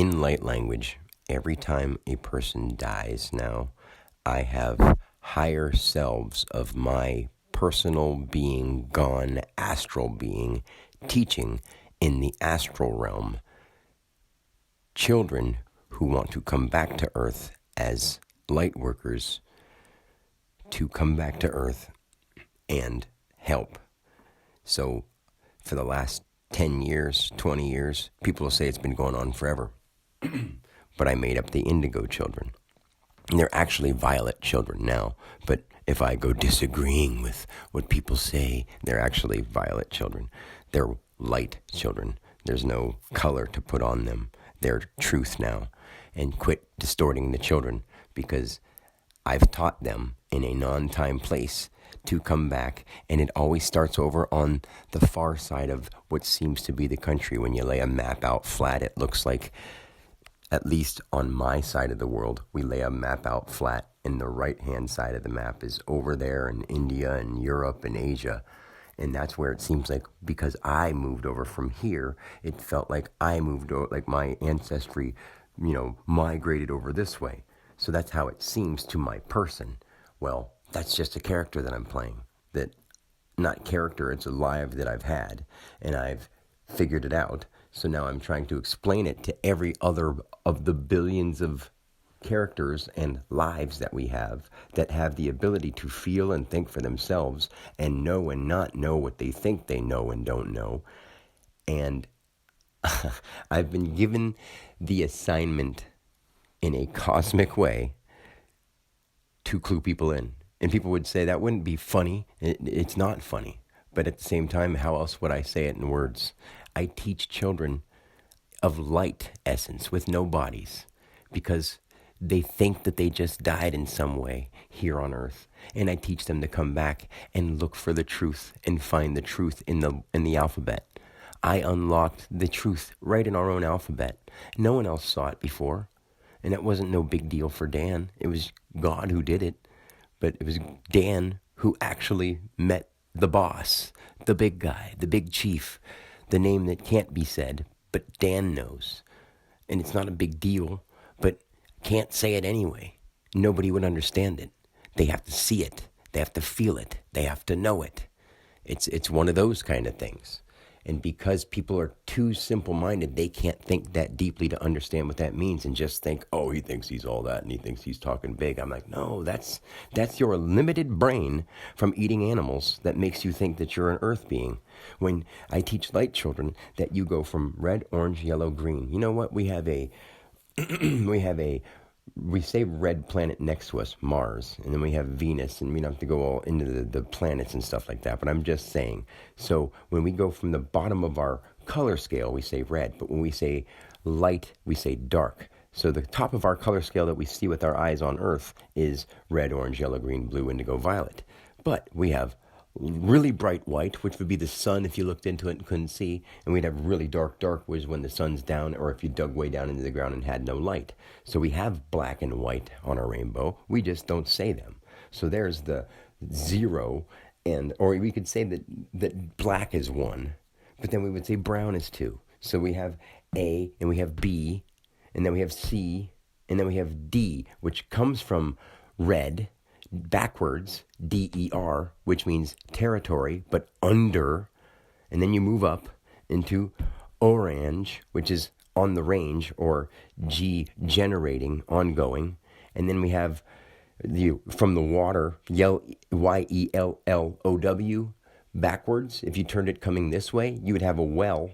in light language, every time a person dies now, I have higher selves of my personal being, gone astral being, teaching in the astral realm. Children who want to come back to Earth as light workers to come back to Earth and help. So for the last 10 years, 20 years, people will say it's been going on forever. But I made up the indigo children. And they're actually violet children now. But if I go disagreeing with what people say, they're actually violet children. They're light children. There's no color to put on them. They're truth now. And quit distorting the children, because I've taught them in a non-time place to come back, and it always starts over on the far side of what seems to be the country. When you lay a map out flat, it looks like, at least on my side of the world, we lay a map out flat, and the right-hand side of the map is over there in India and Europe and Asia. And that's where it seems like, because I moved over from here, it felt like I moved over, like my ancestry, migrated over this way. So that's how it seems to my person. Well, that's just a character that I'm playing. That, not character, it's a life that I've had, and I've figured it out. So now I'm trying to explain it to every other of the billions of characters and lives that we have, that have the ability to feel and think for themselves and know and not know what they think they know and don't know. And I've been given the assignment in a cosmic way to clue people in. And people would say that wouldn't be funny. It's not funny. But at the same time, how else would I say it in words? I teach children of light essence with no bodies, because they think that they just died in some way here on Earth. And I teach them to come back and look for the truth and find the truth in the alphabet. I unlocked the truth right in our own alphabet. No one else saw it before. And it wasn't no big deal for Dan. It was God who did it. But it was Dan who actually met the boss, the big guy, the big chief, the name that can't be said, but Dan knows. And it's not a big deal, but can't say it anyway. Nobody would understand it. They have to see it. They have to feel it. They have to know it. It's one of those kind of things. And because people are too simple-minded, they can't think that deeply to understand what that means, and just think, oh, he thinks he's all that and he thinks he's talking big. I'm like, no, that's your limited brain from eating animals that makes you think that you're an earth being. When I teach light children that you go from red, orange, yellow, green. You know what? We have we say red planet next to us, Mars, and then we have Venus, and we don't have to go all into the planets and stuff like that, but I'm just saying. So when we go from the bottom of our color scale, we say red, but when we say light, we say dark. So the top of our color scale that we see with our eyes on Earth is red, orange, yellow, green, blue, indigo, violet. But we have really bright white, which would be the sun if you looked into it and couldn't see, and we'd have really dark was when the sun's down, or if you dug way down into the ground and had no light. So we have black and white on our rainbow, we just don't say them. So there's the 0, or we could say that black is 1, but then we would say brown is 2. So we have A, and we have B, and then we have C, and then we have D, which comes from red, backwards, DER, which means territory, but under, and then you move up into orange, which is on the range, or G, generating, ongoing, and then we have from the water, YELLOW, backwards. If you turned it coming this way, you would have a well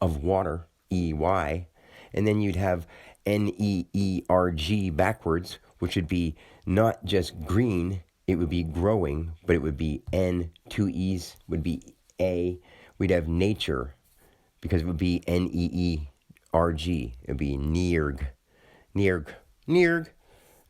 of water, EY, and then you'd have NEERG backwards, which would be not just green, it would be growing, but it would be N, 2 E's would be A. We'd have nature, because it would be NEERG. It would be Neerg.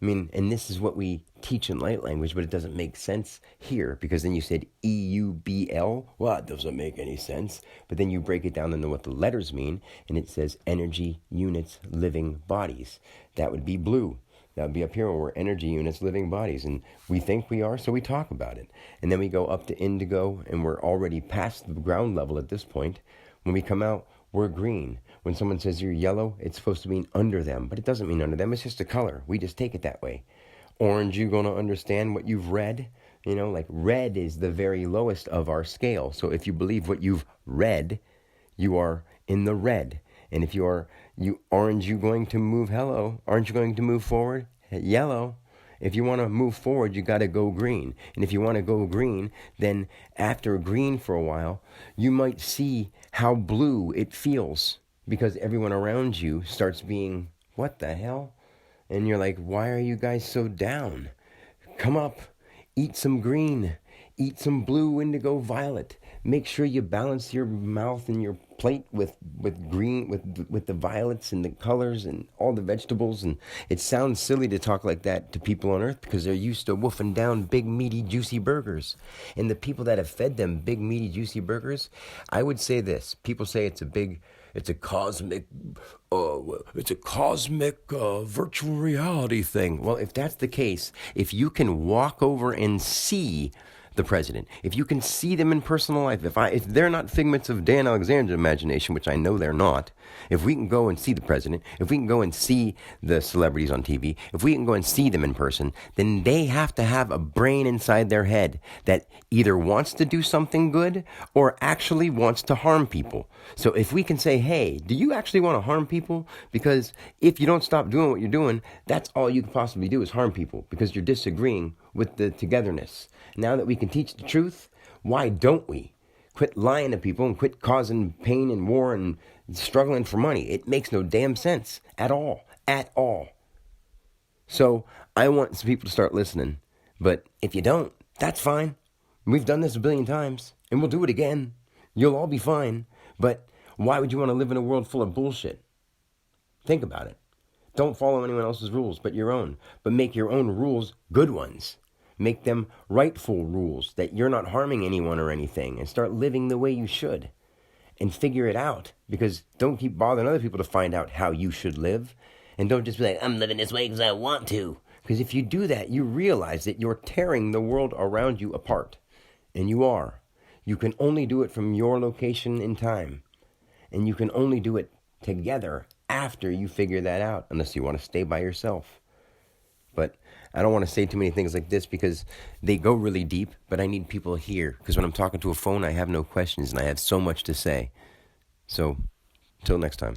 I mean, and this is what we teach in light language, but it doesn't make sense here, because then you said EUBL. Well, it doesn't make any sense. But then you break it down into what the letters mean, and it says energy units, living bodies. That would be blue. That would be up here where we're energy units, living bodies. And we think we are, so we talk about it. And then we go up to indigo, and we're already past the ground level at this point. When we come out, we're green. When someone says you're yellow, it's supposed to mean under them, but it doesn't mean under them. It's just a color. We just take it that way. Orange, you're going to understand what you've read. Like red is the very lowest of our scale. So if you believe what you've read, you are in the red. And if aren't you going to move Aren't you going to move forward? Yellow. If you want to move forward, you got to go green. And if you want to go green, then after green for a while, you might see how blue it feels because everyone around you starts being, what the hell? And you're like, why are you guys so down? Come up, eat some green, eat some blue, indigo, violet. Make sure you balance your mouth and your plate with green, with the violets and the colors and all the vegetables. And it sounds silly to talk like that to people on earth because they're used to wolfing down big, meaty, juicy burgers. And the people that have fed them big, meaty, juicy burgers, I would say this. People say it's a cosmic virtual reality thing. Well, if that's the case, if you can walk over and see the president, if you can see them in personal life, if they're not figments of Dan Alexander's imagination, which I know they're not, if we can go and see the president, if we can go and see the celebrities on TV, if we can go and see them in person, then they have to have a brain inside their head that either wants to do something good or actually wants to harm people. So if we can say, hey, do you actually want to harm people? Because if you don't stop doing what you're doing, that's all you can possibly do is harm people because you're disagreeing with the togetherness. Now that we can teach the truth, why don't we? Quit lying to people and quit causing pain and war and struggling for money. It makes no damn sense at all. At all. So I want some people to start listening. But if you don't, that's fine. We've done this a billion times and we'll do it again. You'll all be fine. But why would you want to live in a world full of bullshit? Think about it. Don't follow anyone else's rules but your own. But make your own rules good ones. Make them rightful rules that you're not harming anyone or anything and start living the way you should and figure it out because don't keep bothering other people to find out how you should live and don't just be like, I'm living this way because I want to. Because if you do that, you realize that you're tearing the world around you apart. And you are. You can only do it from your location in time. And you can only do it together after you figure that out unless you want to stay by yourself. But I don't want to say too many things like this because they go really deep, but I need people here. Because when I'm talking to a phone, I have no questions and I have so much to say. So, until next time.